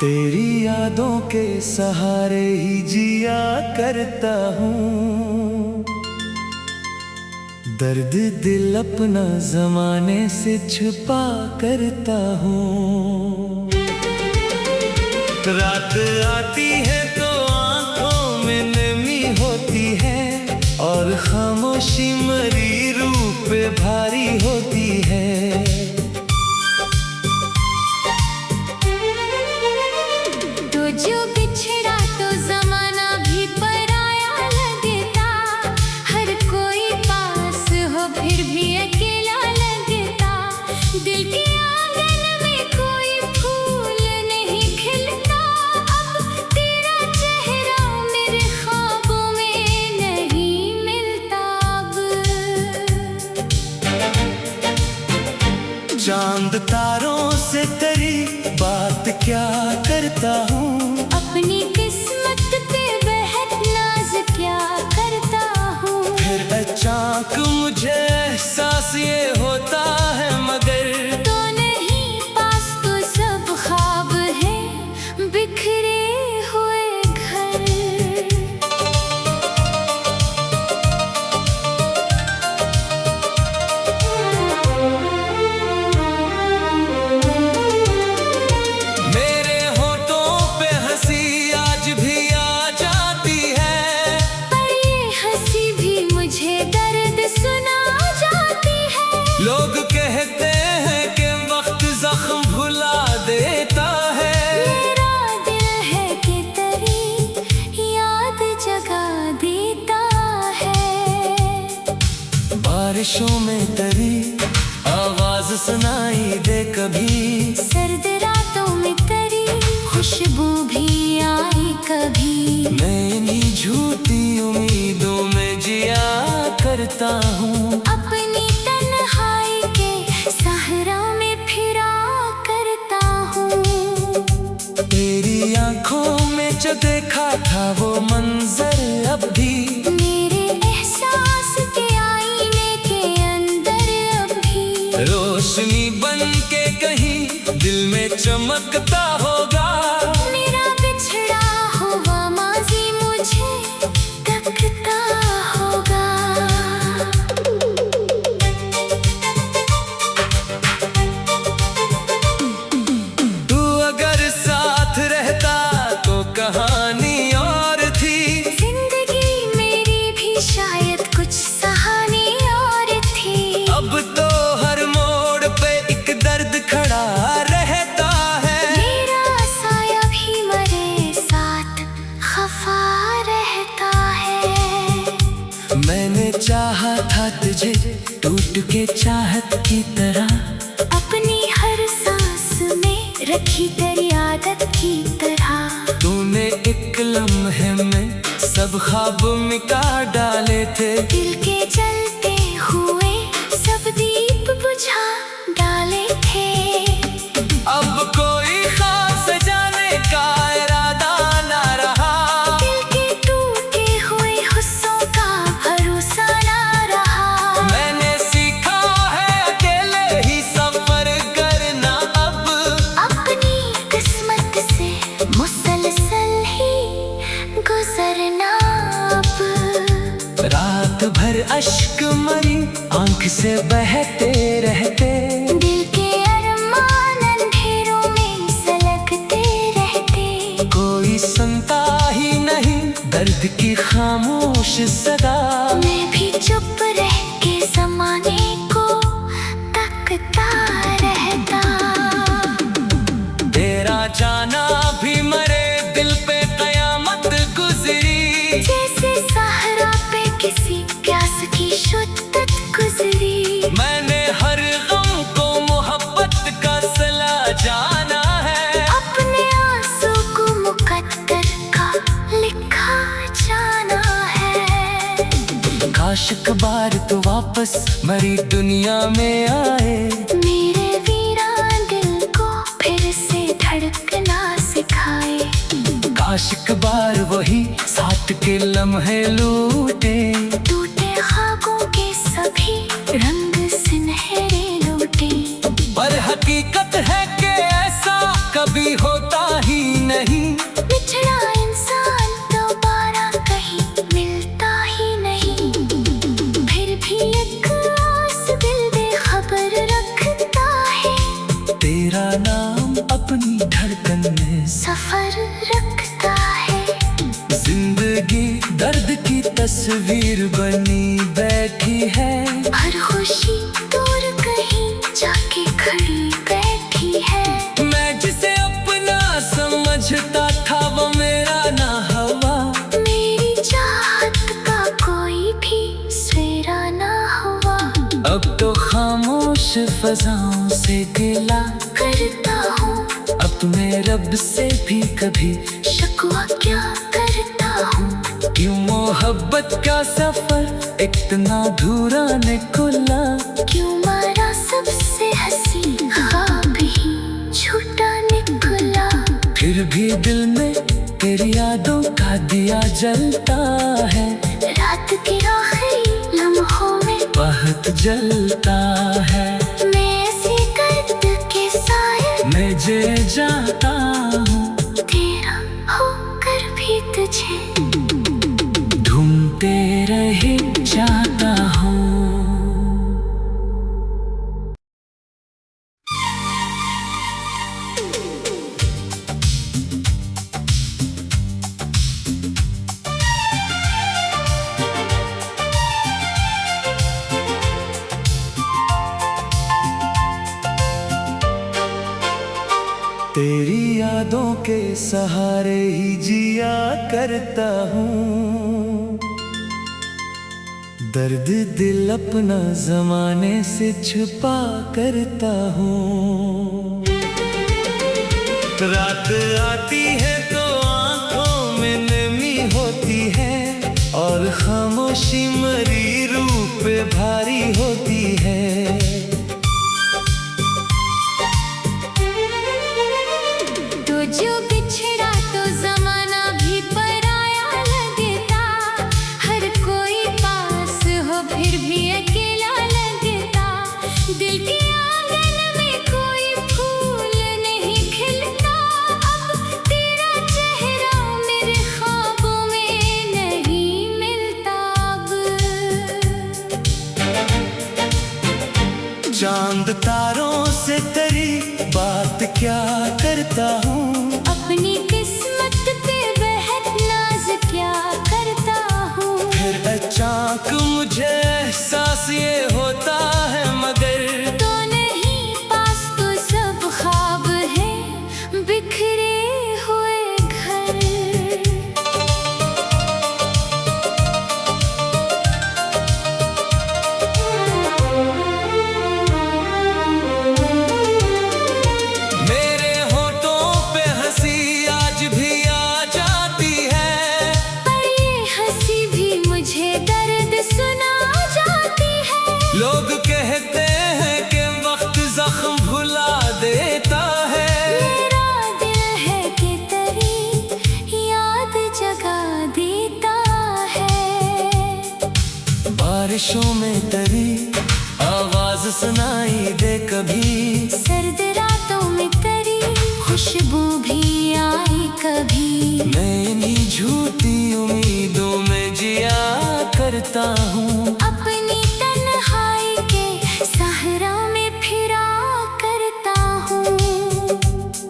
तेरी यादों के सहारे ही जिया करता हूँ। दर्द दिल अपना जमाने से छुपा करता हूँ। रात आती है तो आंखों में नमी होती है और खामोशी मरी रूह पे भारी होती है। जो बिछड़ा तो जमाना भी पराया लगता, हर कोई पास हो फिर भी अकेला लगता। दिल के आंगन में कोई फूल नहीं खिलता, अब तेरा चेहरा मेरे ख्वाबों में नहीं मिलता। अब चांद तारों से तेरी बात क्या करता हूँ, अपनी किस्मत पे बेहद नाज क्या करता हूँ। फिर अचानक मुझे एहसास ये होता है मगर तो नहीं पास तो सब ख्वाब है बिखरे हुए घर। मेरे होठों पे हंसी आज भी आ जाती है, पर ये हंसी भी मुझे दर्द सुना जाती है। लोग कहते हैं कि वक्त जख्म भुला देता है। मेरा दिल है कि तेरी याद जगा देता है। बारिशों में तेरी आवाज सुनाई दे कभी, सर्द रातों में तेरी खुशबू भी आई कभी। मैं इन्हीं झूठी उम्मीदों में जिया करता हूँ। अपनी तन्हाई के सहरा में फिरा करता हूँ। तेरी आंखों में जो देखा था वो मंजर अब भी मेरे एहसास के आईने के अंदर अब भी रोशनी बन के कहीं दिल में चमकता होगा। मेरा बिछड़ा हुआ माजी मुझे तकता होगा। तू अगर साथ रहता तो कहानी और थी, जिंदगी मेरी भी शायद कुछ कहानी और थी। अब तो हर मोड़ पे एक दर्द खड़ा रहता है। मेरा साया भी मरे साथ खफा रहता है। मैंने चाहा था तुझे टूट के चाहत की तरह, अपनी हर सांस में रखी तेरी आदत की तरह। तूने एक लम्हे में सब ख्वाब मिटा डाले थे। दिल के जलते हुए सब दीप बुझा डाले थे। अब कोई खास जाने का इरादा ना रहा, दिल के टूटे हुए हुस्सों का भरोसा ना रहा। मैंने सीखा है अकेले ही सफर करना अब, अपनी किस्मत से मुसलसल ही गुजरना अब। रात भर अश्क मरी आंख से बहते रहते, दिल के अरमान अंधेरों में सलगते रहते। कोई सुनता ही नहीं दर्द की खामोश सदा। मैं भी चुप रह के ज़माने को तकता रहता। तेरा जाना भी मरे दिल पे कयामत गुजरी, जैसे सहरा पे किसी प्यास की शिद्दत गुजरी। मैंने हर गम को मोहब्बत का सिला जाना है। अपने आंसू को मुकद्दर का लिखा जाना है। काश एक बार तो वापस मरी दुनिया में आए, मेरे वीरान दिल को फिर से धड़कना सिखाए। काश एक बार वही साथ के लम्हे लूटे, टूटे ख्वाबों के सभी रंग सुनहरे लूटे। पर हकीकत है कि ऐसा कभी होता ही सफर रखता है। जिंदगी दर्द की तस्वीर बनी बैठी है। हर खुशी दूर कहीं जाके खड़ी बैठी है। मैं जिसे अपना समझता था वो मेरा ना हवा। मेरी चाहत का कोई भी सेरा ना हुआ। अब तो खामोश फजाओं से गिला करता हूँ अपने रब से भी कभी शिकवा क्या करता हूँ। क्यों मोहब्बत का सफर इतना अधूरा निकला। क्यों मारा सबसे हंसी ख्वाब ही झूठा निकला। फिर भी दिल में तेरी यादों का दिया जलता है। रात के आखिरी लम्हों में बहुत जलता है। मैं ऐसे दर्द के साए मैं जे जाता हूँ तेरा होकर भी तुझे ढूंढते रह जाता हूँ। तेरी यादों के सहारे ही जिया करता हूँ। दर्द दिल अपना जमाने से छुपा करता हूँ। रात आती है तो आंखों में नमी होती है और खामोशी मरी रूह पे भारी होती है। जो बिछड़ा तो जमाना भी पराया लगता। हर कोई पास हो फिर भी अकेला लगता। दिल के आंगन में कोई फूल नहीं खिलता। अब तेरा चेहरा मेरे ख्वाबों में नहीं मिलता। अब चांद तारों से तेरी बात क्या करता हूँ। अपनी किस्मत पे बेहद नाज क्या करता हूँ। फिर अचानक मुझे एहसास ये होता है मगर तो नहीं पास तो सब ख्वाब है बिखरे हुए घर। मेरे होठों पे हंसी आज भी आ जाती है। पर ये हंसी भी मुझे दर्द सुना जाती है। लोग कहते हैं कि वक्त जख्म भुला देता है। मेरा दिल है कि तेरी याद जगा देता है। बारिशों में तेरी आवाज सुनाई दे कभी। सर्द रातों में तेरी खुशबू भी आई कभी। मैं इन्हीं झूठी उम्मीदों में जिया करता हूँ। अपनी तन्हाई के सहरा में फिरा करता हूँ।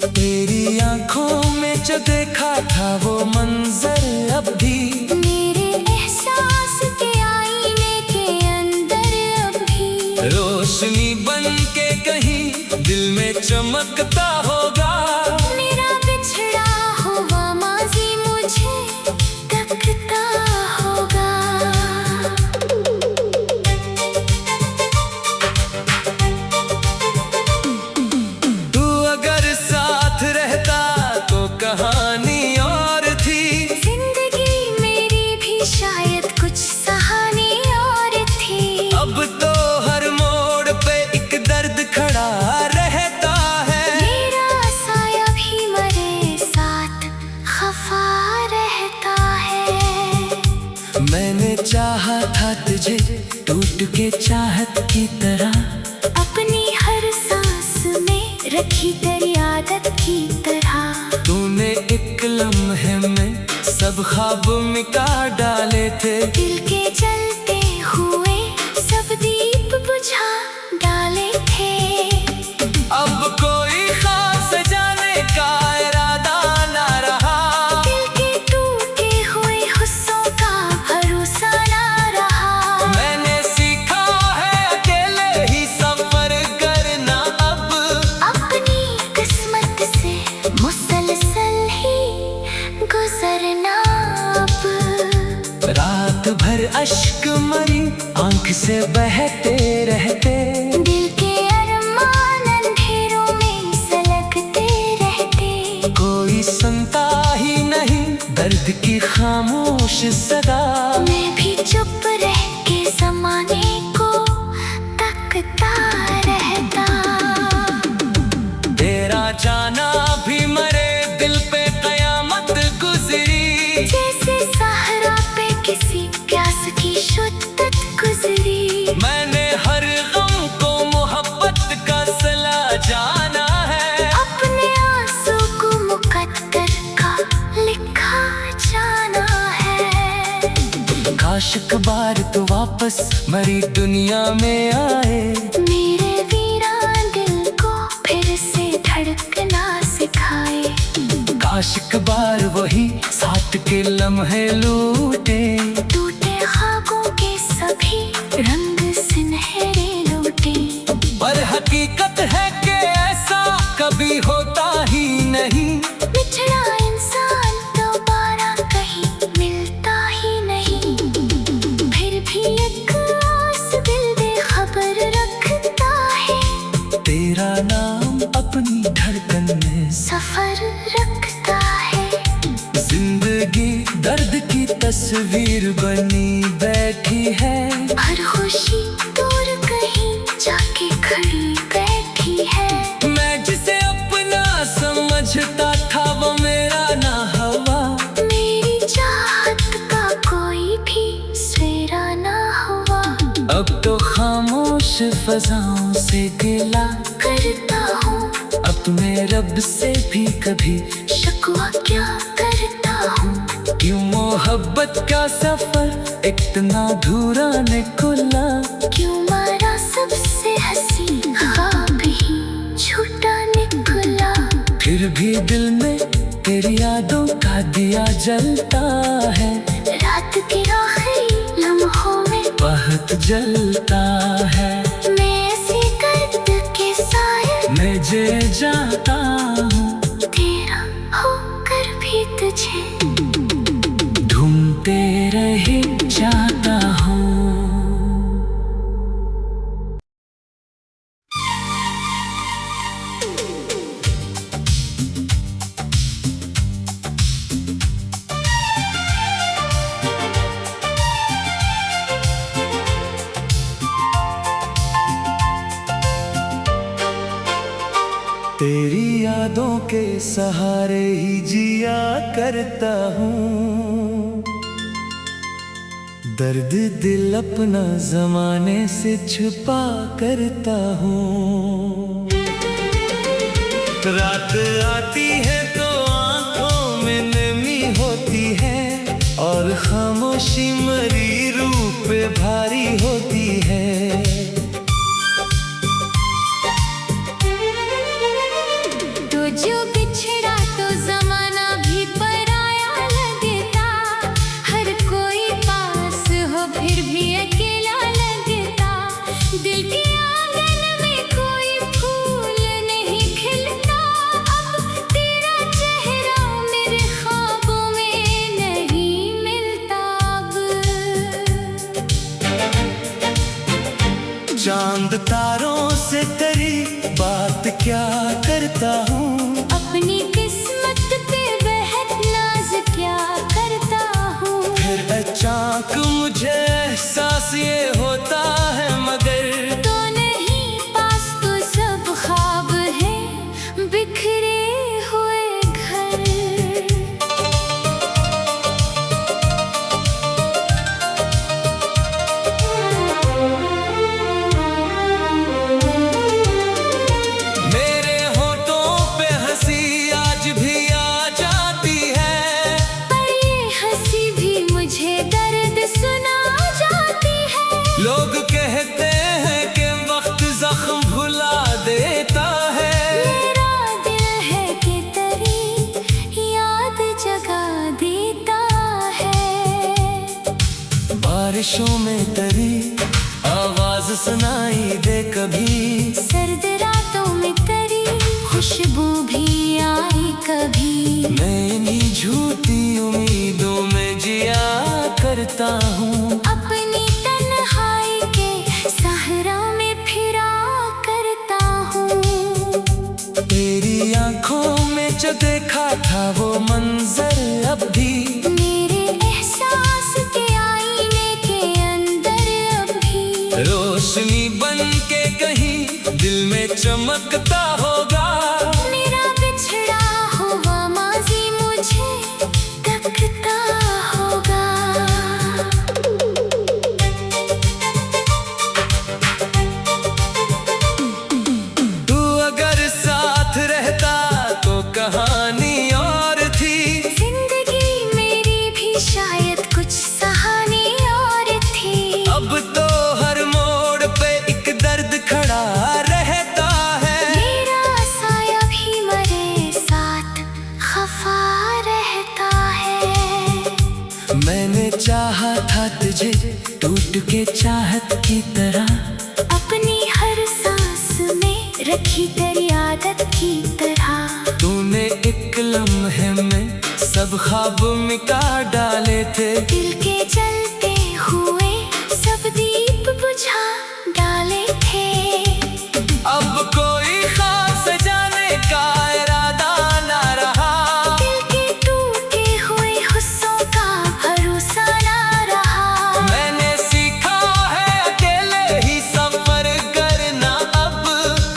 तेरी आंखों में जो देखा था वो मंजर अब भी मेरे एहसास के आईने के अंदर अब भी रोशनी बन के कहीं दिल में चमकता होगा। मेरा बिछड़ा हुआ माजी मुझे तकता होगा। तू अगर साथ रहता तो कहानी और थी। जिंदगी मेरी भी शायद कुछ कहानी और थी। अब तो हर मोड़ पे एक दर्द खड़ा रहता है। मेरा साया भी मरे साथ खफा रहता है। मैंने चाहा था तुझे टूट के चाहत की तरह। अपनी हर सांस में रखी तेरी आदत की तरह। तूने एक लम्हे में सब ख्वाब मिटा डाले थे। दिल के जलते हुए सब दीप बुझा डाले थे। अब कोई खास जाने का इरादा अश्क मरी आंख से बहते रहते, दिल के अरमान अंधेरों में सलगते रहते। कोई सुनता ही नहीं दर्द की खामोश सदा, मैं भी चुप रह के ज़माने को तकता रहता। तेरा जाना भी मरे दिल पे कयामत गुजरी, जैसे सहरा पे किसी प्यास की शिद्दत गुजरी। मैंने हर गम को मोहब्बत का सिला जाना है, अपने आंसू को मुकद्दर का लिखा जाना है। काश एक बार तो वापस मरी दुनिया में आए, मेरे वीरान दिल को फिर से धड़कना सिखाए। काश एक बार वही साथ के लम्हे लूटे, टूटे ख्वाबों के सभी रंग सुनहरे लूटे। पर हकीकत है कि ऐसा कभी होता ही नहीं, बिछड़ा इंसान दोबारा कहीं मिलता ही नहीं। फिर भी एक आस दिल बेखबर रखता है, तेरा नाम अपनी धड़कन में। सफर रखता है। जिंदगी दर्द की तस्वीर बनी बैठी है, हर खुशी दूर कहीं जाके खड़ी बैठी है। मैं जिसे अपना समझता था वो मेरा ना हवा, मेरी चाहत का कोई भी सवेरा ना हुआ। अब तो खामोश फजाओं से गिला करता हूँ अपने रब से भी कभी, शिकवा क्या करता हूँ। क्यों मोहब्बत का सफर इतना अधूरा निकला, क्यों मारा सबसे हंसी ख्वाब ही झूठा निकला। फिर भी दिल में तेरी यादों का दिया जलता है, रात के आखिरी लम्हों में बहुत जलता है। मैं ऐसी दर्द के साए मैं जे जाता हूँ तेरा होकर भी तुझे ढूंढते रह जाता हूँ। तेरी यादों के सहारे ही जिया करता हूँ, दर्द दिल अपना जमाने से छुपा करता हूँ। रात आती है तो आंखों में नमी होती है, और खामोशी मरी रूह पे भारी होती है। तो जो बिछड़ा तो जमाना भी पराया लगता, हर कोई पास हो फिर भी अकेला लगता। दिल के आंगन में कोई फूल नहीं खिलता, अब तेरा चेहरा मेरे ख्वाबों में नहीं मिलता। अब चांद तारों से तेरी बात क्या करता हूँ, अपनी किस्मत पे बेहद नाज क्या करता हूँ। फिर अचानक मुझे एहसास ये होता है मगर तो नहीं पास तो सब ख्वाब है बिखरे हुए घर। मेरे होठों पे हंसी आज भी आ जाती है, पर ये हंसी भी मुझे दर्द सुना जाती है। लोग कहते हैं कि वक्त जख्म भुला देता है, मेरा दिल है कि तेरी याद जगा देता है। बारिशों में तेरी आवाज सुनाई दे कभी, सर्द रातों में तेरी खुशबू भी आई कभी। मैं इन्हीं झूठी उम्मीदों में जिया करता हूँ। अब आंखों में जो देखा था वो मंजर अब भी मेरे एहसास के आईने के अंदर अब भी रोशनी बन के कहीं दिल में चमकता होगा। मेरा बिछड़ा हुआ माजी मुझे तकता होगा। तू अगर साथ रहता तो कहानी और थी, जिंदगी मेरी भी शायद कुछ कहानी और थी। अब तो हर मोड़ पे एक दर्द खड़ा रहता है। मेरा साया भी मरे साथ खफा रहता है। मैंने चाहा था तुझे टूट के चाहत की तरह, अपनी हर सांस में रखी तेरी आदत की तरह। तूने एक लम्हे में सब ख्वाब मिटा डाले थे। दिल के जलते हुए सब दीप बुझा डाले थे। अब कोई खास जाने का इरादा ना रहा, दिल के टूटे हुए हुस्सों का भरोसा ना रहा। मैंने सीखा है अकेले ही सफर करना अब,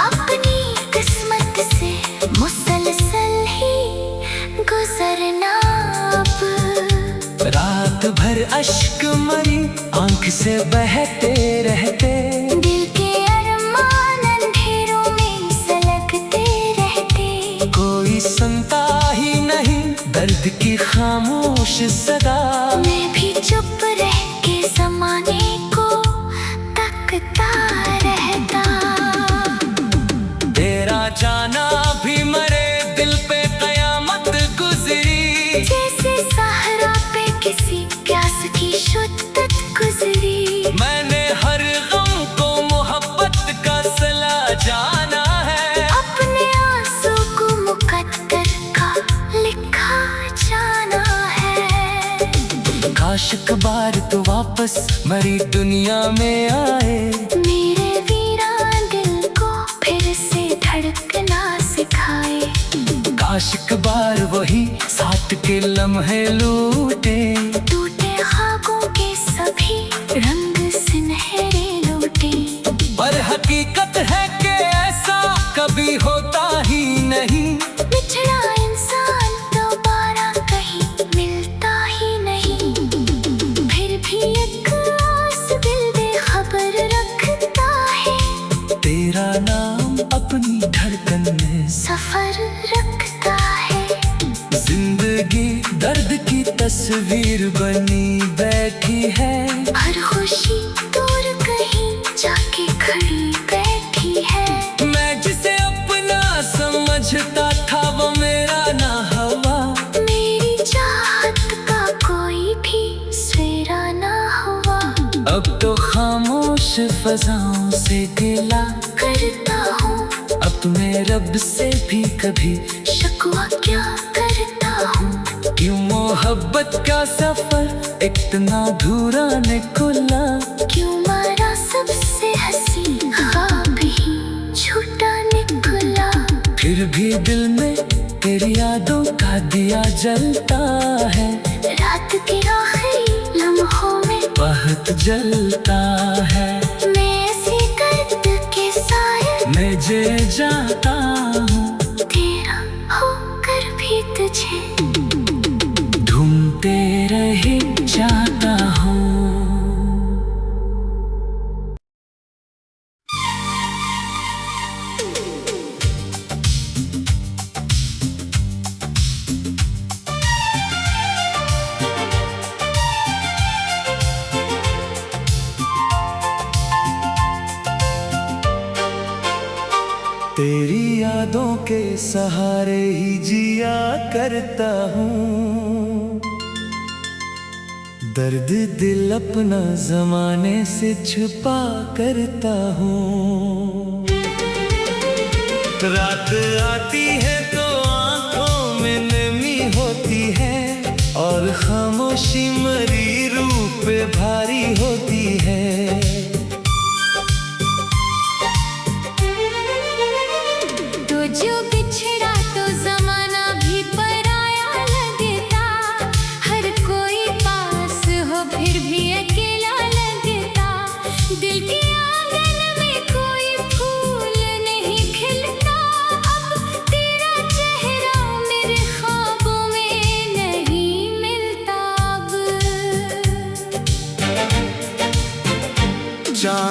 अपनी किस्मत से मुसलसल ही गुजरना अब। रात भर अश्क मरी आंख से बहते रहते, दिल के अरमान अंधेरों में सलगते रहते। कोई सुनता ही नहीं दर्द की खामोश सदा। मैं भी चुप रह के ज़माने को तकता रहता। तेरा जाना भी मरे दिल पे कयामत गुजरी, जैसे सहरा पे किसी प्यास की शिद्दत गुजरी। मैंने हर गम को मोहब्बत का सिला जाना है। अपने आंसू को मुकद्दर का लिखा जाना है। काश कबार तो वापस मरी दुनिया में आए, मेरे वीरान दिल को फिर से धड़कना सिखाए। काश कबार वही साथ के लम्हे लूटे, टूटे ख्वाबों के सभी रंग सुनहरे लूटे। पर हकीकत है कि ऐसा कभी होता ही नहीं। बिछड़ा इंसान दोबारा कहीं मिलता ही नहीं। फिर भी एक आस दिल बेखबर रखता है, तेरा नाम अपनी धड़कन में, सफर रखता है। जिंदगी दर्द की तस्वीर बनी बैठी है। हर खुशी दूर कहीं जाके खड़ी बैठी है। मैं जिसे अपना समझता था वो मेरा ना हवा, मेरी चाहत का कोई भी सेरा ना हुआ। अब तो खामोश फजाओं से गिला करता हूँ अपने रब से भी कभी, शिकवा क्या करता हूँ। क्यों मोहब्बत का सफर इतना अधूरा निकला, क्यों मारा सबसे हंसी ख्वाब ही झूठा निकला। फिर भी दिल में तेरी यादों का दिया जलता है। रात के आखिरी लम्हों में बहुत जलता है। मैं ऐसी दर्द के साए मैं जे जाता हूँ तेरा होकर भी तुझे ढूंढते रह जाता हूँ। तेरी यादों के सहारे ही जिया करता हूँ। दर्द दिल अपना जमाने से छुपा करता हूँ। रात आती है तो आंखों में नमी होती है, और खामोशी मरी रूह पे भारी होती है। तो जो बिछड़ा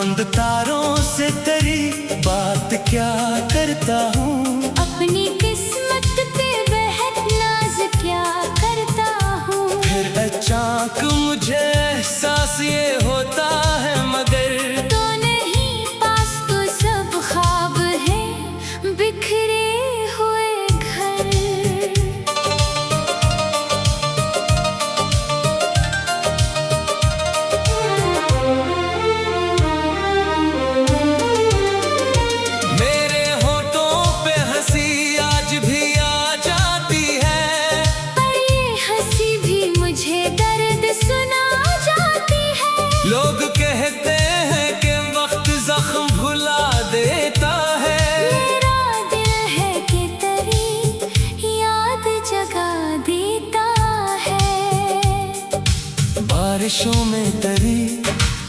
चांद तारों से तेरी बात क्या करता हूँ। अपनी किस्मत पे बेहद नाज क्या करता हूँ। फिर अचानक मुझे एहसास ये होता है मगर तो नहीं पास तो सब ख्वाब है बिखरे हुए घर। मेरे होठों पे हंसी आज भी आ जाती है, पर ये हंसी भी मुझे दर्द सुना जाती है। लोग कहते हैं कि वक्त जख्म भुला देता है। मेरा दिल है कि तेरी याद जगा देता है। बारिशों में तेरी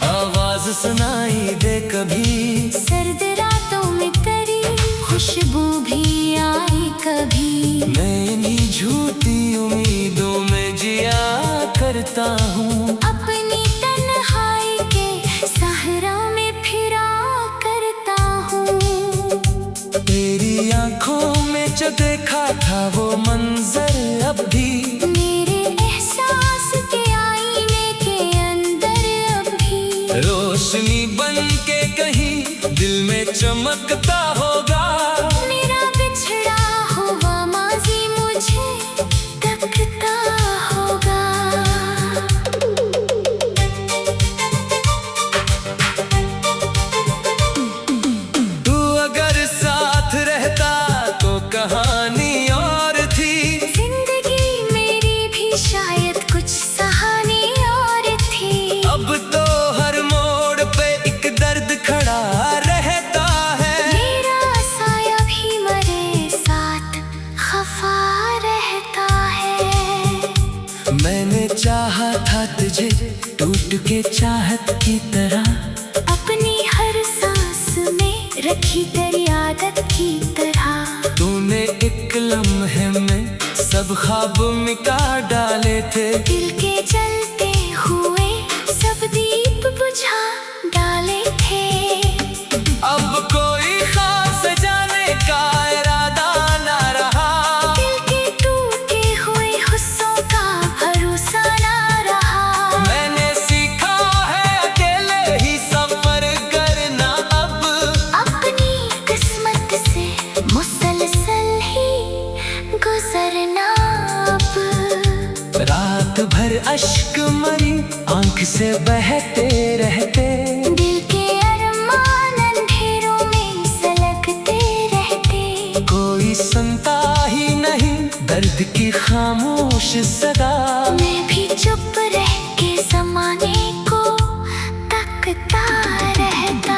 आवाज सुनाई दे कभी, सर्द रातों में तेरी खुशबू भी आई कभी। मैं इन्हीं झूठी उम्मीदों में जिया करता हूँ। अपनी तन्हाई के सहरा में फिरा करता हूँ। तेरी आंखों में जो देखा था वो मंजर अब भी मेरे एहसास के आईने के अंदर अब भी रोशनी बन के कहीं दिल में चमकता होगा। मेरा बिछड़ा हुआ माजी मुझे तकता होगा। तू अगर साथ रहता तो कहानी और थी, जिंदगी मेरी भी शायद कुछ कहानी और थी। अब तो हर मोड़ पे एक दर्द खड़ा रहता है। मेरा साया भी मरे साथ खफा रहता है। मैंने चाहा था तुझे टूट के चाहत की तरह, अपनी हर सांस में रखी तेरी आदत की तरह। तूने एक लम्हे में सब ख्वाब मिटा डाले थे। दिल के जलते हुए सब दीप बुझा डाले थे। अब कोई खास जाने का इरादा ना रहा, दिल के टूटे हुए हुस्सों का भरोसा ना रहा। मैंने सीखा है अकेले ही सफर करना अब। अपनी किस्मत से मुसलसल ही गुजरना अब। रात भर अश्क मरी आंख से बहते रहते, दिल के अरमान अंधेरों में सलगते रहते। कोई सुनता ही नहीं दर्द की खामोश सदा। मैं भी चुप रह के ज़माने को तकता रहता।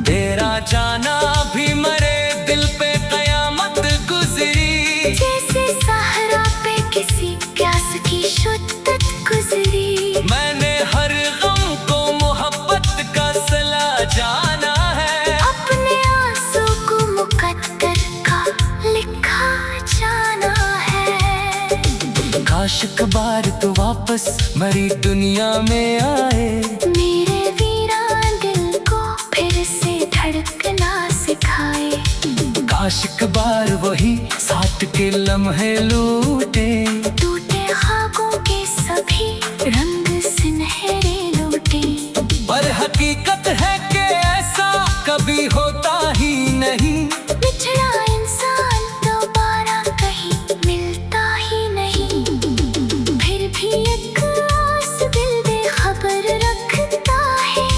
तेरा जाना भी मरे दिल पे कयामत गुजरी, जैसे सहरा पे किसी प्यास की शिद्दत गुजरी। मैंने हर गम को मोहब्बत का सिला जाना है। अपने आंसू को मुकद्दर का लिखा जाना है। काश कबार तो वापस मरी दुनिया में आए, मेरे वीरान दिल को फिर से धड़कना सिखाए। काश कबार वही साथ के लम्हे लूटे, टूटे ख्वाबों के सभी रंग सुनहरे लूटे। पर हकीकत है कि ऐसा कभी होता ही नहीं। बिछड़ा इंसान दोबारा कहीं मिलता ही नहीं। फिर भी एक आस दिल बेखबर रखता है।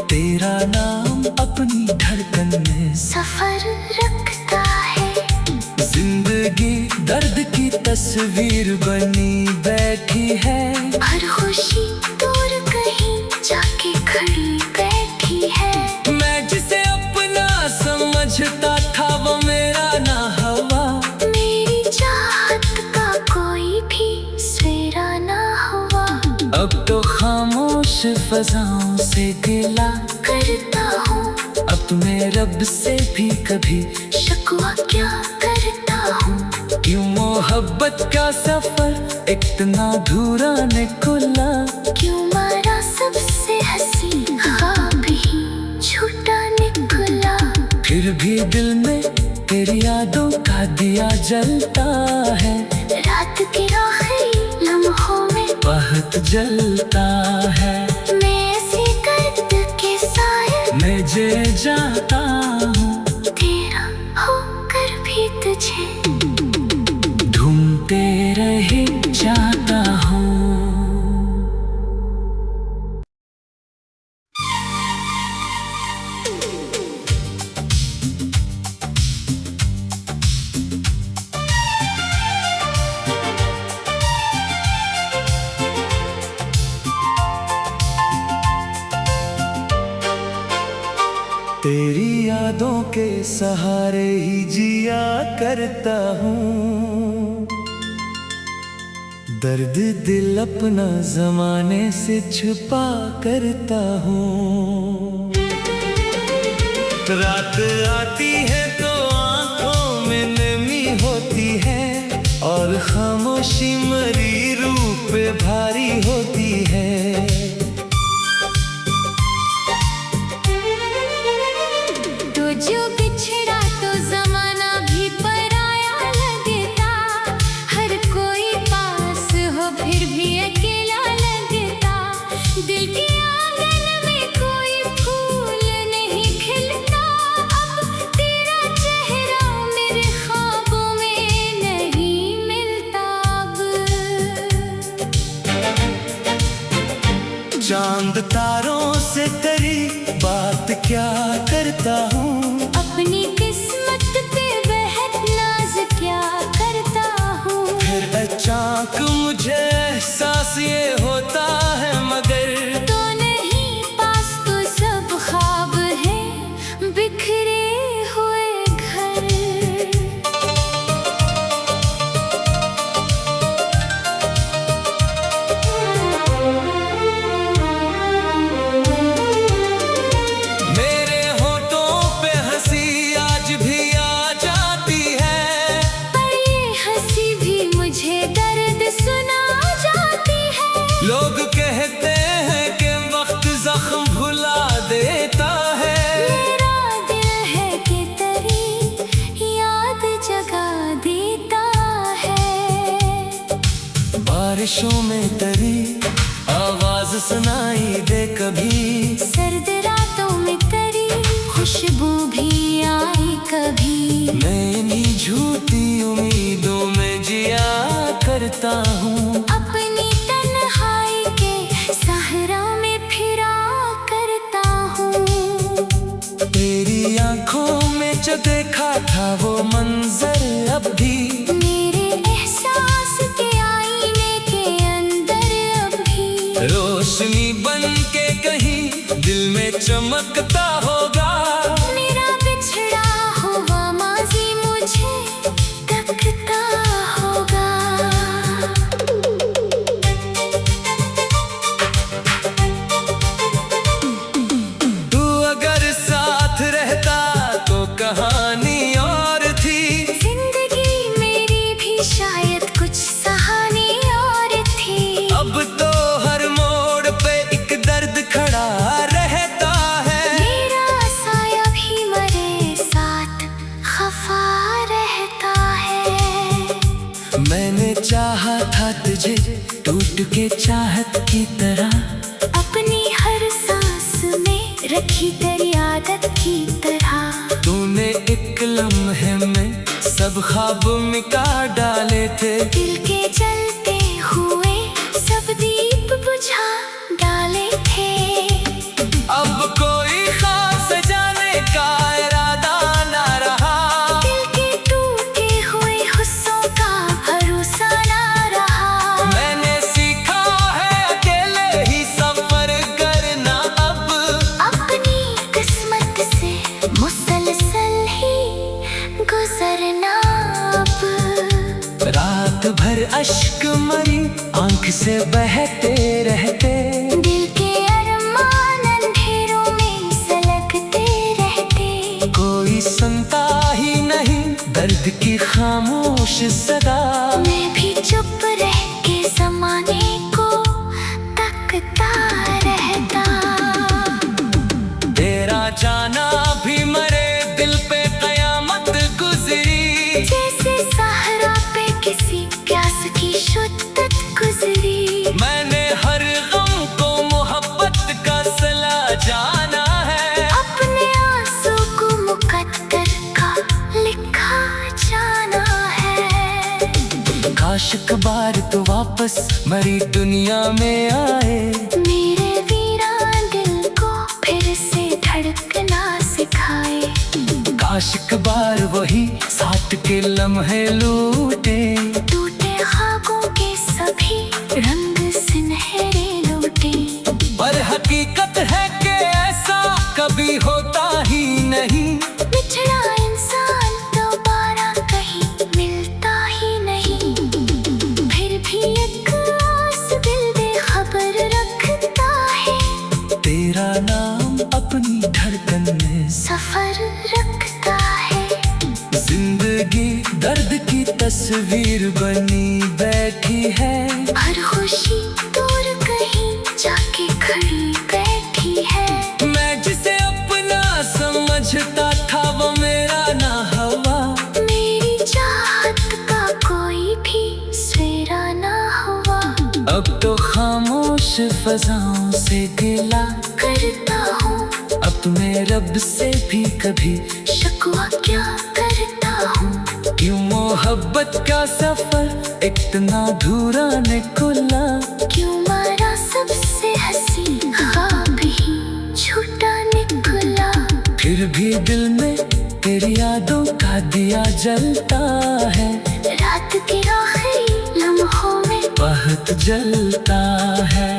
तेरा नाम अपनी धड़कन में सफर रखता है। जिंदगी दर्द की तस्वीर बनी बैठी है। हर खुशी दूर कहीं जाके खड़ी बैठी है। मैं जिसे अपना समझता था वो मेरा ना हवा, मेरी चाहत का कोई भी सवेरा ना हुआ। अब तो खामोश फजाओं से गिला करता हूँ अब मैं रब से भी कभी शिकवा क्या करता हूँ। क्यों मोहब्बत का सफर इतना अधूरा निकला, क्यों मारा सबसे हंसी फिर भी दिल में तेरी यादों का दिया जलता है। रात के आखिरी लम्हों में बहुत जलता है। मैं ऐसी दर्द के साए मैं जे जाता हूँ तेरा होकर भी तुझे ढूंढते रह जाता हूँ। तेरी यादों के सहारे ही जिया करता हूँ। दर्द दिल अपना जमाने से छुपा करता हूँ। रात आती है तो आंखों में नमी होती है और खामोशी मरी रूह पे भारी होती है। जो बिछड़ा तो जमाना भी पराया लगता, हर कोई पास हो फिर भी अकेला लगता। दिल के आंगन में कोई फूल नहीं खिलता, अब तेरा चेहरा मेरे ख्वाबों में नहीं मिलता। अब चांद तारों से तेरी बात क्या करता हूँ। अपनी किस्मत पे बेहद नाज क्या करता हूँ। फिर अचानक मुझे एहसास ये होता है मगर तो नहीं पास तो सब ख्वाब है बिखरे हुए घर। मेरे होठों पे हंसी आज भी आ जाती है, पर ये हंसी भी मुझे दर्द सुना जाती है। लोग कहते हैं कि वक्त जख्म भुला देता है। मेरा दिल है कि तेरी याद जगा देता है। बारिशों में तेरी आवाज सुनाई दे कभी, सर्द रातों में तेरी खुशबू भी आई कभी। मैं इन्हीं झूठी उम्मीदों में जिया करता हूँ। अपनी तन्हाई के सहरा में फिरा करता हूँ। तेरी आंखों में जो देखा था वो मंजर अब भी मेरे एहसास के आईने के अंदर अभी रोशनी बन के कहीं दिल में चमकता होगा। मेरा बिछड़ा हुआ माजी मुझे तकता होगा। तू अगर साथ रहता तो कहानी और थी। जिंदगी मेरी भी शायद कुछ सहानी और थी। अब तो हर मोड़ पे एक दर्द खड़ा रहता है। मेरा साया भी मरे साथ खफा रहता है। मैंने चाहा था तुझे टूट के चाहत की तरह, अपनी हर सांस में रखी तेरी आदत की तरह। तूने एक लम्हे में सब ख्वाब मिटा डाले थे। दिल के जलते हुए सब दीप बुझा डाले थे। अब कोई खास जाने का इरादा ना रहा। दिल के टूटे हुए हुस्सों का भरोसा ना रहा। मैंने सीखा है अकेले ही सफर करना अब। अपनी किस्मत से मुसलसल ही गुजरना अब। रात भर अश्क मरी आंख से बहते रहते। दिल के अरमान अंधेरों में सलगते रहते। कोई सुनता ही नहीं दर्द की खामोश सदा। मैं भी चुप रह के जमाने को तकता रहता। तेरा जाना भी मरे दिल पे काश एक बार तो वापस मरी दुनिया में आए, मेरे वीरान दिल को फिर से धड़कना सिखाए। काश एक बार वही साथ के लम्हे लूटे, टूटे ख्वाबों के सभी रंग सुनहरे लूटे। पर हकीकत है कि ऐसा कभी होता ही नहीं, बिछड़ा इंसान दोबारा कहीं मिलता ही नहीं। फिर भी एक आस दिल बेखबर रखता है, तेरा नाम अपनी धड़कन में सफर रखता है। जिंदगी दर्द की तस्वीर बनी बैठी है, हर खुशी दूर कहीं जाके खड़ी बैठी है। मैं जिसे अपना समझता था वो मेरा ना हवा, मेरी चाहत का कोई भी सेरा ना हुआ। अब तो खामोश फजाओं से गिला करता हूँ अपने रब से भी कभी, शिकवा क्या करता हूँ। क्यों मोहब्बत का सफर इतना अधूरा निकला, क्यों मारा सबसे हंसी ख्वाब ही झूठा निकला। फिर भी दिल में तेरी यादों का दिया जलता है, रात के आखिरी लम्हों में बहुत जलता है।